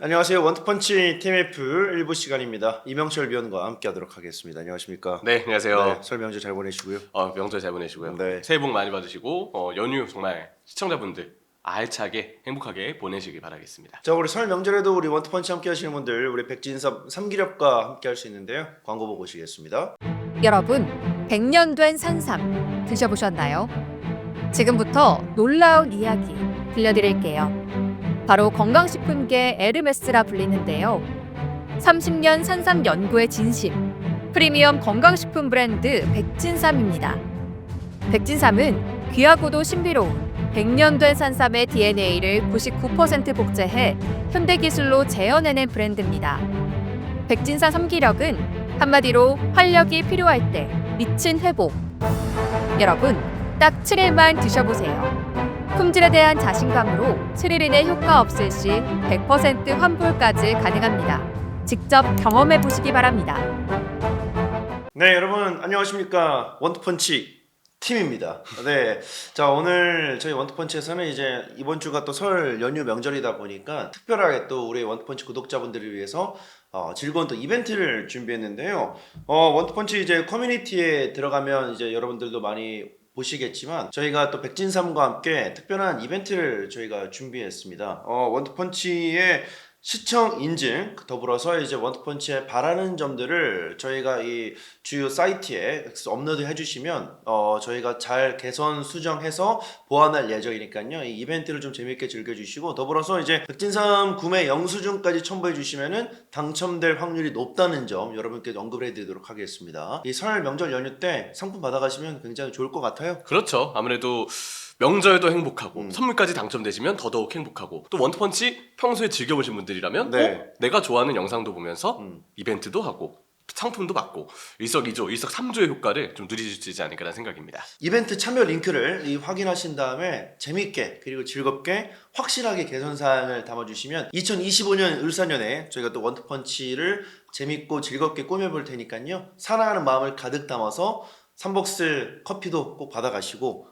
안녕하세요. 원투펀치 TMF 일부 시간입니다. 이명철 위원과 함께하도록 하겠습니다. 안녕하십니까? 네, 안녕하세요. 네, 설 명절 잘 보내시고요. 명절 잘 보내시고요. 네. 새해 복 많이 받으시고 연휴 정말 시청자분들 알차게 행복하게 보내시길 바라겠습니다. 자, 우리 설 명절에도 우리 원투펀치 함께하시는 분들 우리 백진섭 삼기력과 함께할 수 있는데요. 광고 보고 오시겠습니다. 여러분, 100년 된 산삼 드셔보셨나요? 지금부터 놀라운 이야기 들려드릴게요. 바로 건강식품계 에르메스라 불리는데요. 30년 산삼 연구의 진심, 프리미엄 건강식품 브랜드 백진삼입니다. 백진삼은 귀하고도 신비로운 100년 된 산삼의 DNA를 99% 복제해 현대기술로 재현해낸 브랜드입니다. 백진삼 삼기력은 한마디로 활력이 필요할 때 미친 회복. 여러분, 딱 7일만 드셔보세요. 품질에 대한 자신감으로 7일 이내 효과 없을 시 100% 환불까지 가능합니다. 직접 경험해 보시기 바랍니다. 네, 여러분 안녕하십니까? 원투펀치 팀입니다. 네, 자 오늘 저희 원투펀치에서는 이제 이번 주가 또 설 연휴 명절이다 보니까 특별하게 또 우리 원투펀치 구독자분들을 위해서 즐거운 또 이벤트를 준비했는데요. 원투펀치 이제 커뮤니티에 들어가면 이제 여러분들도 많이 보시겠지만 저희가 또 백진삼과 함께 특별한 이벤트를 저희가 준비했습니다. 원투펀치의 시청 인증 더불어서 이제 원투펀치에 바라는 점들을 저희가 이 주요 사이트에 업로드 해주시면 저희가 잘 개선 수정해서 보완할 예정이니까요. 이 이벤트를 좀 재밌게 즐겨주시고 더불어서 이제 백진삼 구매 영수증까지 첨부해 주시면은 당첨될 확률이 높다는 점 여러분께 언급을 해드리도록 하겠습니다. 이 설 명절 연휴 때 상품 받아가시면 굉장히 좋을 것 같아요. 그렇죠. 아무래도 명절도 행복하고 선물까지 당첨되시면 더더욱 행복하고 또 원투펀치 평소에 즐겨보신 분들이라면 네. 내가 좋아하는 영상도 보면서 이벤트도 하고 상품도 받고 일석이조, 일석삼조의 효과를 좀 누리실 수 있지 않을까라는 생각입니다. 이벤트 참여 링크를 확인하신 다음에 재밌게 그리고 즐겁게 확실하게 개선사항을 담아주시면 2025년 을사년에 저희가 또 원투펀치를 재밌고 즐겁게 꾸며볼 테니까요. 사랑하는 마음을 가득 담아서 삼복슬 커피도 꼭 받아가시고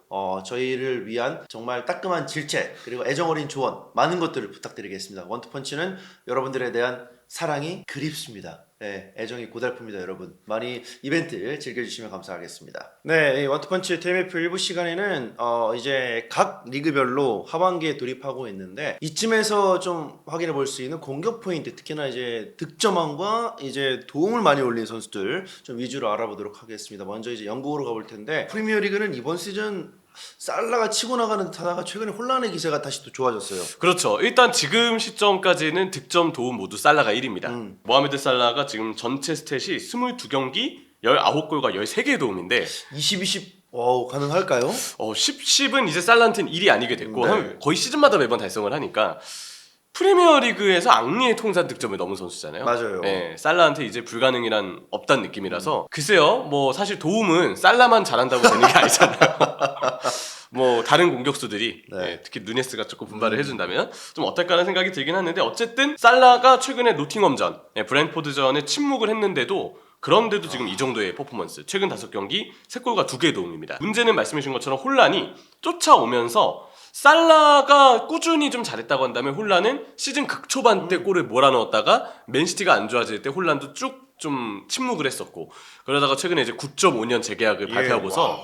저희를 위한 정말 따끔한 질책 그리고 애정어린 조언 많은 것들을 부탁드리겠습니다. 원투펀치는 여러분들에 대한 사랑이 그립습니다. 네, 애정이 고달픕니다. 여러분 많이 이벤트 즐겨주시면 감사하겠습니다. 네, 이 원투펀치 TMF 일부 시간에는 이제 각 리그별로 하반기에 돌입하고 있는데 이쯤에서 좀 확인해 볼 수 있는 공격 포인트 특히나 이제 득점왕과 이제 도움을 많이 올린 선수들 좀 위주로 알아보도록 하겠습니다. 먼저 이제 영국으로 가볼 텐데 프리미어리그는 이번 시즌 살라가 치고 나가는 듯 하다가 최근에 혼란의 기세가 다시 또 좋아졌어요. 그렇죠. 일단 지금 시점까지는 득점, 도움 모두 살라가 1위입니다. 모하메드 살라가 지금 전체 스탯이 22경기 19골과 13개의 도움인데 20 와우 가능할까요? 10은 이제 살라한테는 1이 아니게 됐고 네. 거의 시즌마다 매번 달성을 하니까 프리미어리그에서 앙리의 통산 득점을 넘은 선수잖아요. 맞아요. 네, 살라한테 이제 불가능이란 없다는 느낌이라서 글쎄요. 뭐 사실 도움은 살라만 잘한다고 되는 게 아니잖아요. 뭐 다른 공격수들이 네. 특히 누네스가 조금 분발을 해준다면 좀 어떨까라는 생각이 들긴 하는데 어쨌든 살라가 최근에 노팅엄전, 브랜포드전에 침묵을 했는데도 그런데도 지금 이 정도의 퍼포먼스 최근 5경기 3골과 2개의 도움입니다. 문제는 말씀해주신 것처럼 혼란이 쫓아오면서 살라가 꾸준히 좀 잘했다고 한다면 혼란은 시즌 극초반 때 골을 몰아넣었다가 맨시티가 안 좋아질 때 혼란도 쭉 좀 침묵을 했었고 그러다가 최근에 이제 9.5년 재계약을 발표하고서 와우.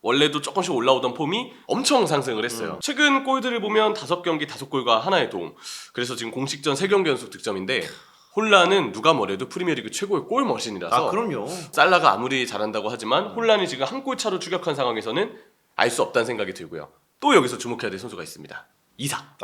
원래도 조금씩 올라오던 폼이 엄청 상승을 했어요. 최근 골들을 보면 5경기 5골과 하나의 도움. 그래서 지금 공식전 3경기 연속 득점인데 혼란은 누가 뭐래도 프리미어리그 최고의 골 머신이라서 그럼요. 살라가 아무리 잘한다고 하지만 혼란이 지금 한 골 차로 추격한 상황에서는 알 수 없다는 생각이 들고요. 또 여기서 주목해야 될 선수가 있습니다. 이삭.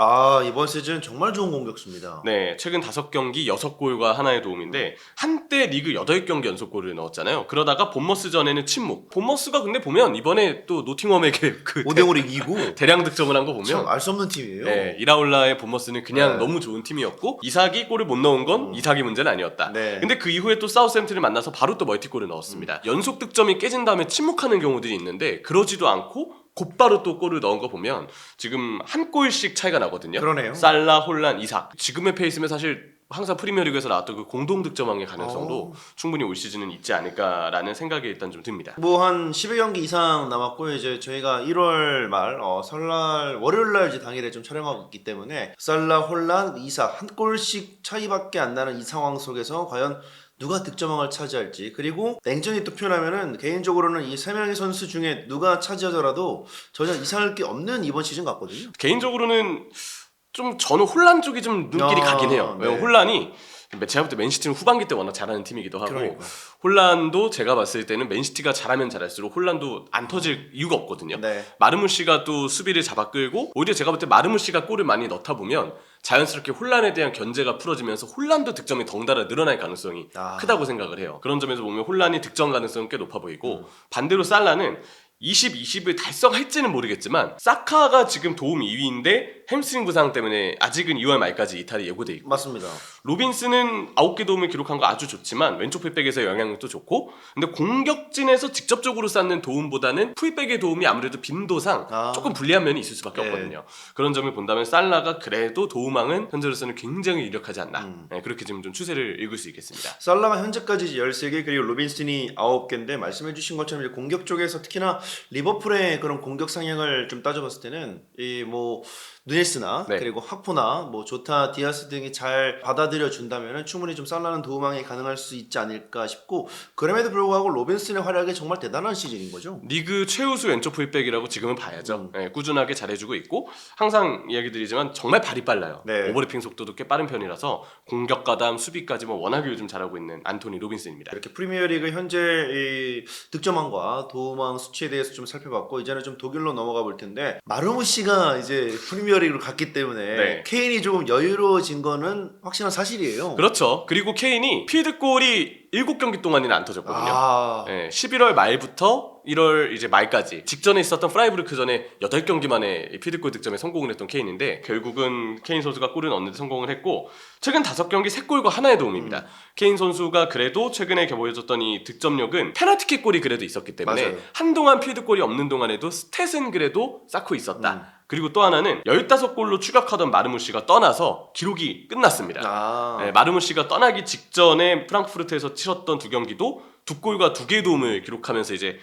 이번 시즌 정말 좋은 공격수입니다. 네, 최근 5경기 6골과 하나의 도움인데 한때 리그 8경기 연속골을 넣었잖아요. 그러다가 본머스전에는 침묵. 본머스가 근데 보면 이번에 또 노팅엄에게 그 5대5로 이기고 대량 득점을 한 거 보면 참 알 수 없는 팀이에요. 네, 이라올라의 본머스는 그냥 네. 너무 좋은 팀이었고 이삭이 골을 못 넣은 건 이삭의 문제는 아니었다. 네. 근데 그 이후에 또 사우스햄튼을 만나서 바로 또 멀티골을 넣었습니다. 연속 득점이 깨진 다음에 침묵하는 경우들이 있는데 그러지도 않고 곧바로 또 골을 넣은 거 보면 지금 한 골씩 차이가 나거든요. 그러네요. 살라, 혼란, 이삭. 지금의 페이스면 사실 항상 프리미어리그에서 나왔던 그 공동 득점왕의 가능성도 충분히 올 시즌은 있지 않을까라는 생각이 일단 좀 듭니다. 뭐 한 10여 경기 이상 남았고요. 이제 저희가 1월 말 설날 월요일 날 이제 당일에 좀 촬영하고 있기 때문에 살라, 홀란, 이삭 한 골씩 차이밖에 안 나는 이 상황 속에서 과연 누가 득점왕을 차지할지, 그리고 냉정히 또 표현하면은 개인적으로는 이 세 명의 선수 중에 누가 차지하더라도 전혀 이상할 게 없는 이번 시즌 같거든요. 개인적으로는 좀 저는 혼란 쪽이 좀 눈길이 가긴 해요. 네. 혼란이 제가 볼 때 맨시티는 후반기 때 워낙 잘하는 팀이기도 하고 그러니까. 혼란도 제가 봤을 때는 맨시티가 잘하면 잘할수록 혼란도 안 터질 이유가 없거든요. 네. 마르무시가 또 수비를 잡아 끌고 오히려 제가 볼 때 마르무시가 골을 많이 넣다 보면 자연스럽게 혼란에 대한 견제가 풀어지면서 혼란도 득점이 덩달아 늘어날 가능성이 크다고 생각을 해요. 그런 점에서 보면 혼란이 득점 가능성은 꽤 높아 보이고 반대로 살라는 20을 달성할지는 모르겠지만 사카가 지금 도움 2위인데 햄스트링 부상 때문에 아직은 2월 말까지 이탈이 예고돼 있고 맞습니다. 로빈스는 9개 도움을 기록한 거 아주 좋지만 왼쪽 풀백에서 영향력도 좋고 근데 공격진에서 직접적으로 쌓는 도움보다는 풀백의 도움이 아무래도 빈도상 조금 불리한 면이 있을 수밖에 없거든요. 그런 점을 본다면 살라가 그래도 도움왕은 현재로서는 굉장히 유력하지 않나. 네, 그렇게 지금 좀 추세를 읽을 수 있겠습니다. 살라가 현재까지 13개 그리고 로빈슨이 9개인데 말씀해주신 것처럼 이제 공격 쪽에서 특히나 리버풀의 그런 공격 상향을 좀 따져봤을 때는 이 뭐 누네스나 네. 그리고 하포나 뭐 조타, 디아스 등이 잘 받아들여 준다면은 충분히 좀 살라는 도움왕이 가능할 수 있지 않을까 싶고, 그럼에도 불구하고 로빈슨의 활약이 정말 대단한 시즌인 거죠. 리그 최우수 왼쪽 풀백이라고 지금은 봐야죠. 네, 꾸준하게 잘해주고 있고 항상 이야기 드리지만 정말 발이 빨라요. 네. 오버래핑 속도도 꽤 빠른 편이라서 공격 가담 수비까지 뭐 워낙에 요즘 잘하고 있는 안토니 로빈슨입니다. 이렇게 프리미어리그 현재 이 득점왕과 도움왕 수치에 대해서 좀 살펴봤고, 이제는 좀 독일로 넘어가 볼 텐데 마르무시가 이제 프리미어리그로 갔기 때문에 네. 케인이 조금 여유로워진 거는 확실한 사실이에요. 그렇죠. 그리고 케인이 필드골이 7경기 동안이나 안 터졌거든요. 네, 11월 말부터 1월 이제 말까지 직전에 있었던 프라이부르크전에 8경기 만에 필드골 득점에 성공을 했던 케인인데 결국은 케인 선수가 골을 넣는 데 성공을 했고 최근 5경기 3골과 하나의 도움입니다. 케인 선수가 그래도 최근에 보여줬던 이 득점력은 페널티킥 골이 그래도 있었기 때문에 맞아요. 한동안 필드골이 없는 동안에도 스탯은 그래도 쌓고 있었다. 그리고 또 하나는 15골로 추격하던 마르무시가 떠나서 기록이 끝났습니다. 네, 마르무시가 떠나기 직전에 프랑크푸르트에서 치렀던 2경기도 2골과 2개의 도움을 기록하면서 이제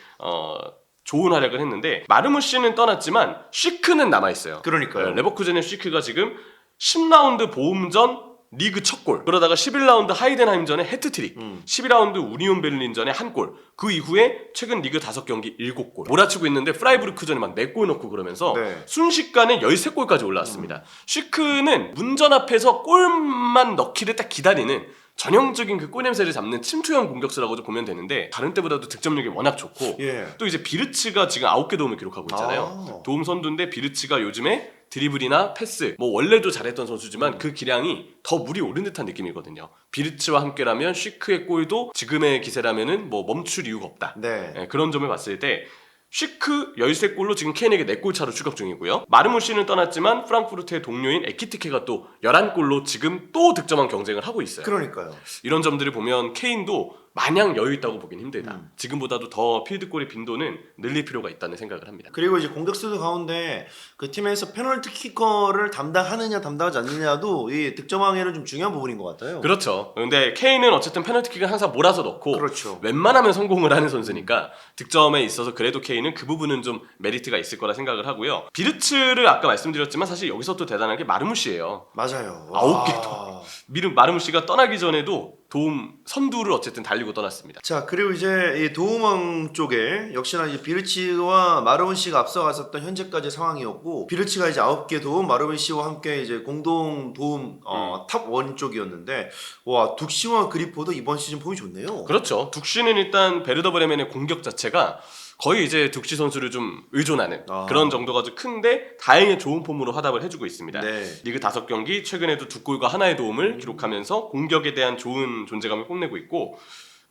좋은 활약을 했는데 마르무시는 떠났지만 쉬크는 남아있어요. 그러니까요. 레버쿠젠의 쉬크가 지금 10라운드 보험전 리그 첫 골, 그러다가 11라운드 하이덴하임전에 해트트릭, 12라운드 우니온 베를린전에 한 골, 그 이후에 최근 리그 5경기 7골 몰아치고 있는데 프라이부르크전에 막 4골 넣고 그러면서 순식간에 13골까지 올라왔습니다. 쉬크는 문전 앞에서 골만 넣기를 딱 기다리는 전형적인 그 골 냄새를 잡는 침투형 공격수라고도 보면 되는데 다른 때보다도 득점력이 워낙 좋고 또 이제 비르츠가 지금 9개 도움을 기록하고 있잖아요. 도움 선두인데 비르츠가 요즘에 드리블이나 패스 뭐 원래도 잘했던 선수지만 그 기량이 더 물이 오른 듯한 느낌이거든요. 비르츠와 함께라면 쉬크의 골도 지금의 기세라면은 뭐 멈출 이유가 없다. 네, 그런 점을 봤을 때 쉬크 13골로 지금 케인에게 4골 차로 추격 중이고요. 마르무시는 떠났지만 프랑크푸르트의 동료인 에키티케가 또 11골로 지금 또 득점왕 경쟁을 하고 있어요. 그러니까요. 이런 점들을 보면 케인도 마냥 여유 있다고 보긴 힘들다. 지금보다도 더 필드골의 빈도는 늘릴 필요가 있다는 생각을 합니다. 그리고 이제 공격수들 가운데 그 팀에서 페널티 키커를 담당하느냐 담당하지 않느냐도 이 득점왕에는 좀 중요한 부분인 것 같아요. 그렇죠. 근데 케인은 어쨌든 페널티킥을 항상 몰아서 넣고 그렇죠. 웬만하면 성공을 하는 선수니까 득점에 있어서 그래도 케인은 그 부분은 좀 메리트가 있을 거라 생각을 하고요. 비르츠를 아까 말씀드렸지만 사실 여기서 또 대단한 게 마르무시예요. 맞아요. 9개 마르무시가 떠나기 전에도 도움 선두를 어쨌든 달리고 떠났습니다. 자, 그리고 이제 이 도움왕 쪽에 역시나 이제 비르치와 마르무시가 앞서갔었던 현재까지 상황이었고, 비르치가 이제 9개 도움, 마르무시와 함께 이제 공동 도움 탑 1 쪽이었는데, 와, 둑시와 그리포도 이번 시즌 폼이 좋네요. 그렇죠. 둑시는 일단 베르더 브레멘의 공격 자체가 거의 이제 둑시 선수를 좀 의존하는 그런 정도가 좀 큰데 다행히 좋은 폼으로 화답을 해주고 있습니다. 리그 5경기 최근에도 2골과 하나의 도움을 기록하면서 공격에 대한 좋은 존재감을 뽐내고 있고,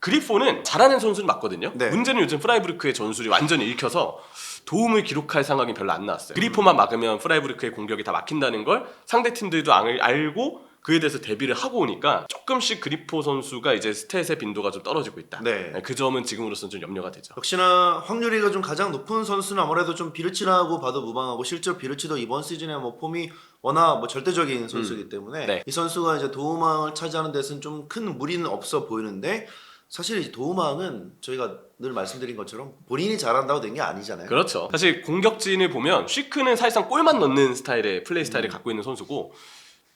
그리포는 잘하는 선수는 맞거든요. 문제는 요즘 프라이부르크의 전술이 완전히 읽혀서 도움을 기록할 상황이 별로 안 나왔어요. 그리포만 막으면 프라이부르크의 공격이 다 막힌다는 걸 상대 팀들도 알고 그에 대해서 대비를 하고 오니까 조금씩 그리포 선수가 이제 스탯의 빈도가 좀 떨어지고 있다. 네. 그 점은 지금으로서는 좀 염려가 되죠. 역시나 확률이가 좀 가장 높은 선수는 아무래도 좀 비르치라고 봐도 무방하고 실제로 비르치도 이번 시즌에 뭐 폼이 워낙 뭐 절대적인 선수이기 때문에 네. 이 선수가 이제 도움왕을 차지하는 데서는 좀 큰 무리는 없어 보이는데 사실 이 도움왕은 저희가 늘 말씀드린 것처럼 본인이 잘한다고 된 게 아니잖아요. 그렇죠. 사실 공격진을 보면 쉬크는 사실상 골만 넣는 스타일의 플레이 스타일을 갖고 있는 선수고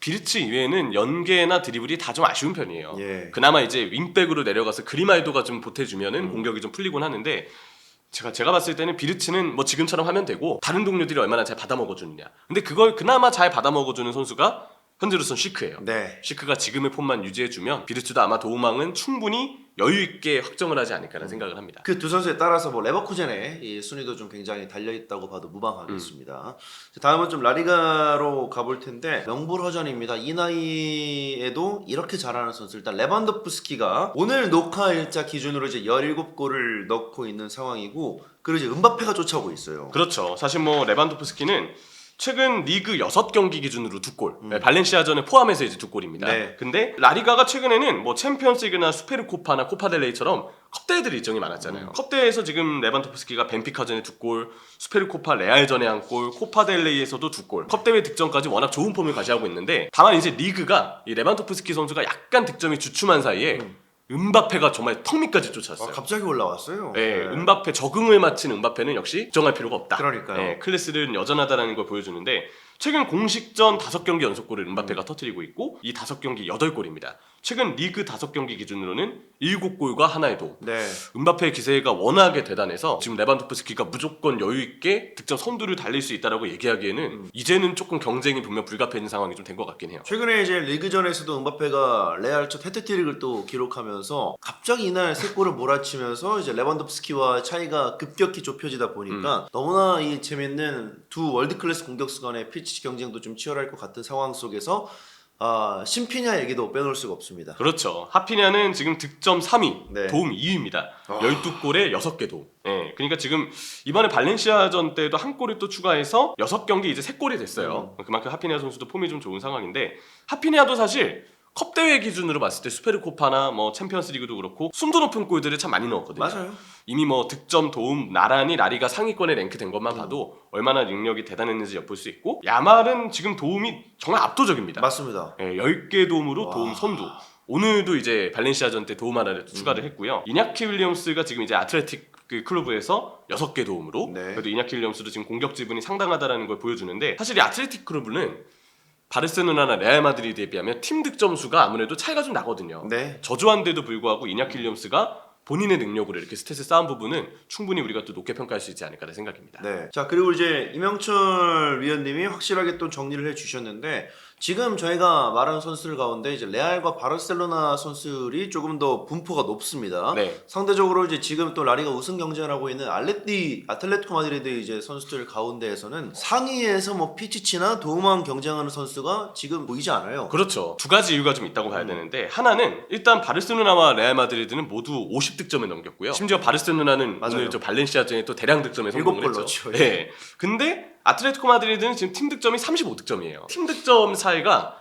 비르츠 이외에는 연계나 드리블이 다 좀 아쉬운 편이에요. 예. 그나마 이제 윙백으로 내려가서 그리말도가 좀 보태주면은 공격이 좀 풀리곤 하는데 제가 봤을 때는 비르츠는 뭐 지금처럼 하면 되고 다른 동료들이 얼마나 잘 받아먹어주느냐. 근데 그걸 그나마 잘 받아먹어주는 선수가 현재로선 쉬크예요. 네. 쉬크가 지금의 폼만 유지해주면 비르츠도 아마 도움왕은 충분히 여유있게 확정을 하지 않을까라는 생각을 합니다. 그 두 선수에 따라서 뭐 레버쿠젠의 이 순위도 좀 굉장히 달려 있다고 봐도 무방하겠습니다. 다음은 좀 라리가로 가볼 텐데 명불허전입니다. 이 나이에도 이렇게 잘하는 선수 일단 레반도프스키가 오늘 녹화 일자 기준으로 이제 17골을 넣고 있는 상황이고 그리고 이제 은바페가 쫓아오고 있어요. 그렇죠. 사실 뭐 레반도프스키는 최근 리그 6경기 기준으로 2골, 발렌시아전을 포함해서 이제 2골입니다. 네. 근데 라리가가 최근에는 뭐 챔피언스리그나 수페르코파나 코파델레이처럼 컵대회들 일정이 많았잖아요. 컵대회에서 지금 레반도프스키가 벤피카전에 2골, 수페르코파 레알전에 1골, 코파델레이에서도 2골. 컵대회 득점까지 워낙 좋은 폼을 가지고 있는데 다만 이제 리그가 이 레반도프스키 선수가 약간 득점이 주춤한 사이에 은바페가 정말 턱 밑까지 쫓아왔어요. 갑자기 올라왔어요. 네, 은바페 적응을 마친 은바페는 역시 걱정할 필요가 없다. 그러니까요. 네, 클래스는 여전하다라는 걸 보여주는데 최근 공식전 5경기 연속골을 은바페가 터뜨리고 있고 이 5경기 8골입니다. 최근 리그 5경기 기준으로는 7골과 하나의 도움. 네. 은바페의 기세가 워낙에 대단해서 지금 레반도프스키가 무조건 여유있게 득점 선두를 달릴 수 있다라고 얘기하기에는 이제는 조금 경쟁이 분명 불가피한 상황이 좀 된 것 같긴 해요. 최근에 이제 리그전에서도 은바페가 레알 첫 헤트트릭을 또 기록하면서 갑자기 이날 3골을 몰아치면서 이제 레반도프스키와 차이가 급격히 좁혀지다 보니까 너무나 이 재밌는 두 월드 클래스 공격수 간의 피치 경쟁도 좀 치열할 것 같은 상황 속에서 심피냐 얘기도 빼놓을 수가 없습니다. 그렇죠. 하피냐는 지금 득점 3위, 네. 도움 2위입니다. 12골에 6개 도움. 예, 그러니까 지금 이번에 발렌시아전 때도 한 골을 또 추가해서 6경기 이제 3골이 됐어요. 그만큼 하피냐 선수도 폼이 좀 좋은 상황인데 하피냐도 사실 컵 대회 기준으로 봤을 때 수페르코파나 뭐 챔피언스리그도 그렇고 숨도 높은 골들을 참 많이 넣었거든요. 맞아요. 이미 뭐 득점, 도움 나란히 라리가 상위권에 랭크된 것만 봐도 얼마나 능력이 대단했는지 엿볼 수 있고 야말은 지금 도움이 정말 압도적입니다. 맞습니다. 예, 10개 도움으로 와. 도움 선두. 오늘도 이제 발렌시아전 때 도움 하나를 추가를 했고요. 이냐키 윌리엄스가 지금 이제 아틀레틱 그 클럽에서 6개 도움으로 네. 그래도 이냐키 윌리엄스도 지금 공격 지분이 상당하다라는 걸 보여주는데 사실 이 아틀레틱 클럽은 바르셀로나나 레알 마드리드에 비하면 팀 득점 수가 아무래도 차이가 좀 나거든요. 네. 저조한데도 불구하고 이냐키 윌리엄스가 본인의 능력으로 이렇게 스탯을 쌓은 부분은 충분히 우리가 또 높게 평가할 수 있지 않을까 생각입니다. 네. 자, 그리고 이제 이명철 위원님이 확실하게 또 정리를 해 주셨는데 지금 저희가 말하는 선수들 가운데 이제 레알과 바르셀로나 선수들이 조금 더 분포가 높습니다. 네. 상대적으로 이제 지금 또 라리가 우승 경쟁을 하고 있는 아틀레티코 마드리드 이제 선수들 가운데에서는 상위에서 뭐 피치치나 도움왕 경쟁하는 선수가 지금 보이지 않아요. 그렇죠. 두 가지 이유가 좀 있다고 봐야 되는데 하나는 일단 바르셀로나와 레알 마드리드는 모두 50득점을 넘겼고요. 심지어 바르셀로나는 맞아요. 오늘 저 발렌시아전에 또 대량 득점에 성공을 7골 했죠. 넣었죠. 네. 근데 아틀레티코 마드리드는 지금 팀 득점이 35득점이에요. 팀 득점 차이가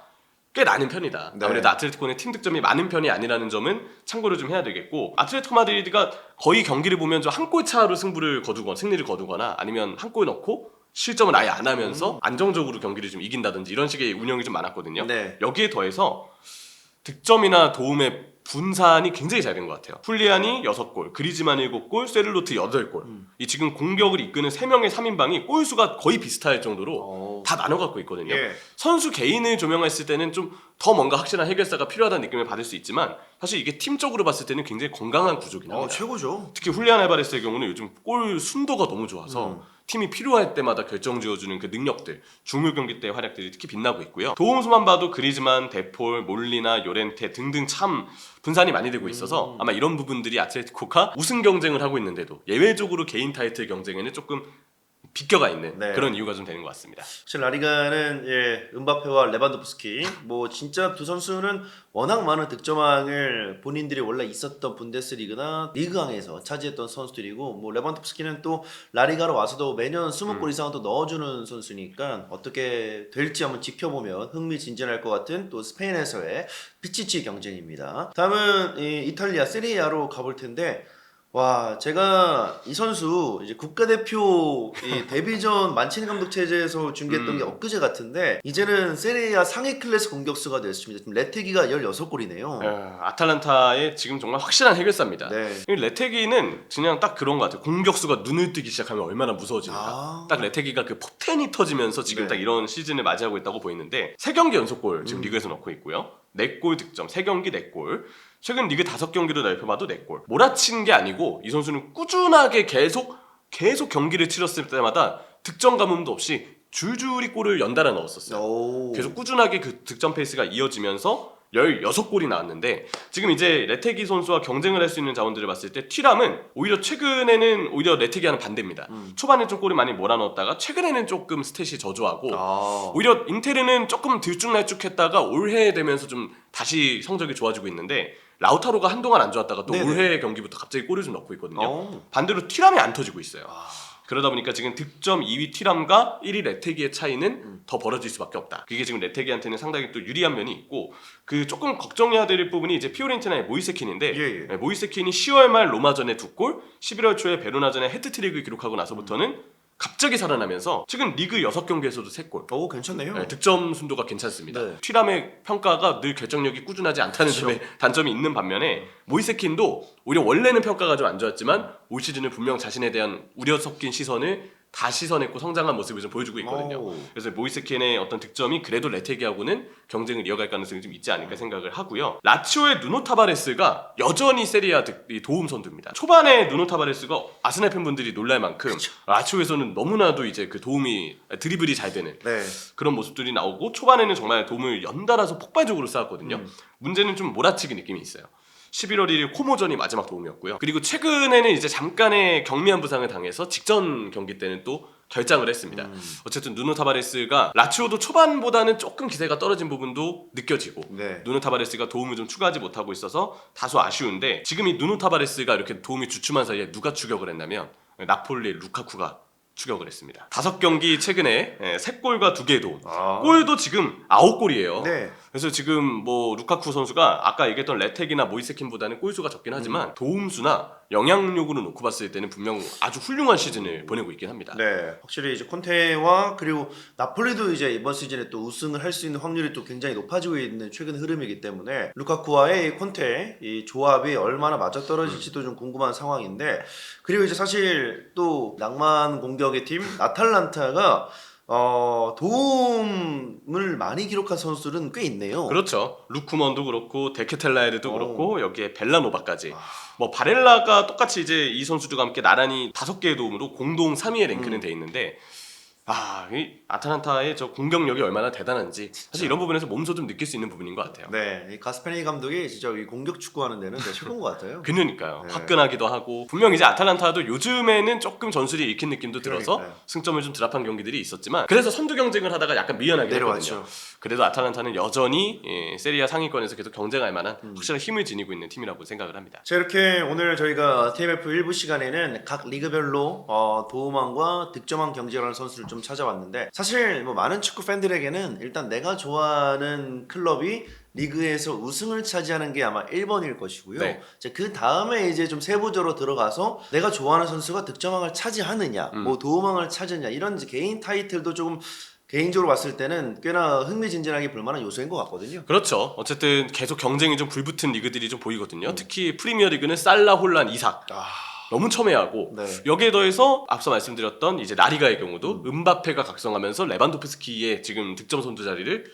꽤 나는 편이다. 네. 아무래도 아틀레티코는 팀 득점이 많은 편이 아니라는 점은 참고를 좀 해야 되겠고 아틀레티코 마드리드가 거의 경기를 보면 좀 한 골 차로 승리를 거두거나 아니면 한 골 넣고 실점을 아예 안 하면서 안정적으로 경기를 좀 이긴다든지 이런 식의 운영이 좀 많았거든요. 네. 여기에 더해서 득점이나 도움의 분산이 굉장히 잘 된 것 같아요. 훌리안이 6골, 그리즈만 7골, 세를로트 8골. 이 지금 공격을 이끄는 3명의 3인방이 골수가 거의 비슷할 정도로 다 나눠 갖고 있거든요. 예. 선수 개인을 조명했을 때는 좀 더 뭔가 확실한 해결사가 필요하다는 느낌을 받을 수 있지만 사실 이게 팀적으로 봤을 때는 굉장히 건강한 구조긴 합니다. 최고죠. 특히 훌리안 알바레스의 경우는 요즘 골 순도가 너무 좋아서 팀이 필요할 때마다 결정 지어주는 그 능력들, 중요 경기 때 활약들이 특히 빛나고 있고요. 도움수만 봐도 그리즈만, 데폴, 몰리나, 요렌테 등등 참 분산이 많이 되고 있어서 아마 이런 부분들이 아틀레티코가 우승 경쟁을 하고 있는데도 예외적으로 개인 타이틀 경쟁에는 조금 비껴가 있는 네. 그런 이유가 좀 되는 것 같습니다. 사실 라리가는 음바페와 레반도프스키 뭐 진짜 두 선수는 워낙 많은 득점왕을 본인들이 원래 있었던 분데스리그나 리그왕에서 차지했던 선수들이고 뭐 레반도프스키는 또 라리가로 와서도 매년 20골 이상은 또 넣어주는 선수니까 어떻게 될지 한번 지켜보면 흥미진진할 것 같은 또 스페인에서의 피치치 경쟁입니다. 다음은 이탈리아 세리아로 가볼 텐데 와, 제가 이 선수 이제 국가대표 데뷔전 만치니 감독 체제에서 중계했던 게 엊그제 같은데 이제는 세리아 상위 클래스 공격수가 됐습니다. 지금 레테기가 16골이네요. 아탈란타의 지금 정말 확실한 해결사입니다. 네. 이 레테기는 그냥 딱 그런 것 같아요. 공격수가 눈을 뜨기 시작하면 얼마나 무서워지는가. 딱 레테기가 그 포텐이 터지면서 지금 네. 딱 이런 시즌을 맞이하고 있다고 보이는데 3경기 연속골 지금 리그에서 넣고 있고요. 4골 득점, 3경기 4골. 최근 리그 5경기로 넓혀봐도 4골. 몰아친 게 아니고 이 선수는 꾸준하게 계속 경기를 치렀을 때마다 득점 가뭄도 없이 줄줄이 골을 연달아 넣었었어요. 오. 계속 꾸준하게 그 득점 페이스가 이어지면서 16골이 나왔는데 지금 이제 레테기 선수와 경쟁을 할 수 있는 자원들을 봤을 때 튀람은 오히려 최근에는 오히려 레테기와는 반대입니다. 초반에 좀 골을 많이 몰아넣었다가 최근에는 조금 스탯이 저조하고 오히려 인테르는 조금 들쭉날쭉했다가 올해 되면서 좀 다시 성적이 좋아지고 있는데 라우타로가 한동안 안 좋았다가 또 네네. 올해 경기부터 갑자기 골을 좀 넣고 있거든요. 오. 반대로 튀람이 안 터지고 있어요. 그러다 보니까 지금 득점 2위 튀람과 1위 레테기의 차이는 더 벌어질 수밖에 없다. 그게 지금 레테기한테는 상당히 또 유리한 면이 있고 그 조금 걱정해야 될 부분이 이제 피오렌티나의 모이세킨인데 예. 네, 모이세킨이 10월 말 로마전에 2골, 11월 초에 베로나전에 헤트트릭을 기록하고 나서부터는 갑자기 살아나면서 최근 리그 6경기에서도 3골. 오, 괜찮네요. 네, 득점 순도가 괜찮습니다. 네. 튀람의 평가가 늘 결정력이 꾸준하지 않다는 그렇죠. 점에 단점이 있는 반면에 모이세킨도 오히려 원래는 평가가 좀 안 좋았지만 올 시즌은 분명 자신에 대한 우려 섞인 시선을 다 씻어냈고 성장한 모습을 좀 보여주고 있거든요. 오. 그래서 모이세킨의 어떤 득점이 그래도 레테기하고는 경쟁을 이어갈 가능성이 좀 있지 않을까 생각을 하고요. 라치오의 누노 타바레스가 여전히 세리아 도움 선두입니다. 초반에 누노 타바레스가 아스날 팬분들이 놀랄 만큼 라치오에서는 너무나도 이제 그 드리블이 잘 되는 네. 그런 모습들이 나오고 초반에는 정말 도움을 연달아서 폭발적으로 쌓았거든요. 문제는 좀 몰아치기 느낌이 있어요. 11월 1일 코모전이 마지막 도움이었고요. 그리고 최근에는 이제 잠깐의 경미한 부상을 당해서 직전 경기 때는 또 결장을 했습니다. 어쨌든 누노 타바레스가 라치오도 초반보다는 조금 기세가 떨어진 부분도 느껴지고 네. 누노 타바레스가 도움을 좀 추가하지 못하고 있어서 다소 아쉬운데 지금 이 누노 타바레스가 이렇게 도움이 주춤한 사이에 누가 추격을 했냐면 나폴리 루카쿠가 추격을 했습니다. 5경기 최근에 3골과 2개의 도움. 골도 지금 9골이에요. 네. 그래서 지금 뭐 루카쿠 선수가 아까 얘기했던 레텍이나 모이세킨보다는 골수가 적긴 하지만 도움수나 영향력으로 놓고 봤을 때는 분명 아주 훌륭한 시즌을 보내고 있긴 합니다. 네, 확실히 이제 콘테와 그리고 나폴리도 이제 이번 시즌에 또 우승을 할 수 있는 확률이 또 굉장히 높아지고 있는 최근 흐름이기 때문에 루카쿠와의 이 콘테 이 조합이 얼마나 맞아떨어질지도 좀 궁금한 상황인데 그리고 이제 사실 또 낭만 공격의 팀 아탈란타가 도움을 많이 기록한 선수들은 꽤 있네요. 그렇죠. 루쿠먼도 그렇고 데케텔라에르도 그렇고 여기에 벨라노바까지. 뭐 바렐라가 똑같이 이제 이 선수들과 함께 나란히 5개의 도움으로 공동 3위에 랭크는 돼 있는데 이 아탈란타의 저 공격력이 얼마나 대단한지 사실 이런 부분에서 몸소 좀 느낄 수 있는 부분인 것 같아요. 네, 이 가스페니 감독이 진짜 이 공격 축구하는 데는 진짜 최고인 것 같아요. 그러니까요. 네. 화끈하기도 하고 분명 이제 아탈란타도 요즘에는 조금 전술이 읽힌 느낌도 들어서 그러니까요. 승점을 좀 드랍한 경기들이 있었지만 그래서 선두 경쟁을 하다가 약간 미연하게 내려왔죠. 됐거든요. 그래도 아탈란타는 여전히 세리아 상위권에서 계속 경쟁할 만한 확실한 힘을 지니고 있는 팀이라고 생각을 합니다. 자, 이렇게 오늘 저희가 TMF 1부 시간에는 각 리그별로 도움왕과 득점왕 경쟁하는 선수를 좀 찾아왔는데 사실 뭐 많은 축구 팬들에게는 일단 내가 좋아하는 클럽이 리그에서 우승을 차지하는 게 아마 1번일 것이고요. 네. 그 다음에 이제 좀 세부적으로 들어가서 내가 좋아하는 선수가 득점왕을 차지하느냐, 뭐 도움왕을 차지하느냐 이런 이제 개인 타이틀도 조금 개인적으로 봤을 때는 꽤나 흥미진진하게 볼만한 요소인 것 같거든요. 그렇죠. 어쨌든 계속 경쟁이 좀 불붙은 리그들이 좀 보이거든요. 특히 프리미어리그는 살라, 홀란, 이삭 너무 첨예하고 네. 여기에 더해서 앞서 말씀드렸던 이제 라리가의 경우도 음바페가 각성하면서 레반도프스키의 지금 득점 선두 자리를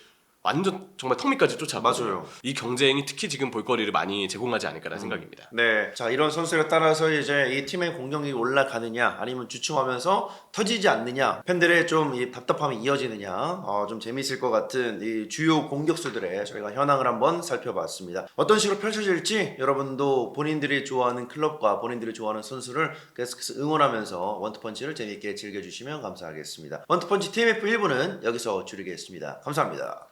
완전 정말 턱밑까지 쫓아가거든요. 맞아요. 이 경쟁이 특히 지금 볼거리를 많이 제공하지 않을까라는 생각입니다. 네, 자 이런 선수에 따라서 이제 이 팀의 공격력이 올라가느냐 아니면 주춤하면서 터지지 않느냐 팬들의 좀 이 답답함이 이어지느냐 좀 재미있을 것 같은 이 주요 공격수들의 저희가 현황을 한번 살펴봤습니다. 어떤 식으로 펼쳐질지 여러분도 본인들이 좋아하는 클럽과 본인들이 좋아하는 선수를 계속해서 응원하면서 원투펀치를 재미있게 즐겨주시면 감사하겠습니다. 원투펀치 TMF 1부는 여기서 줄이겠습니다. 감사합니다.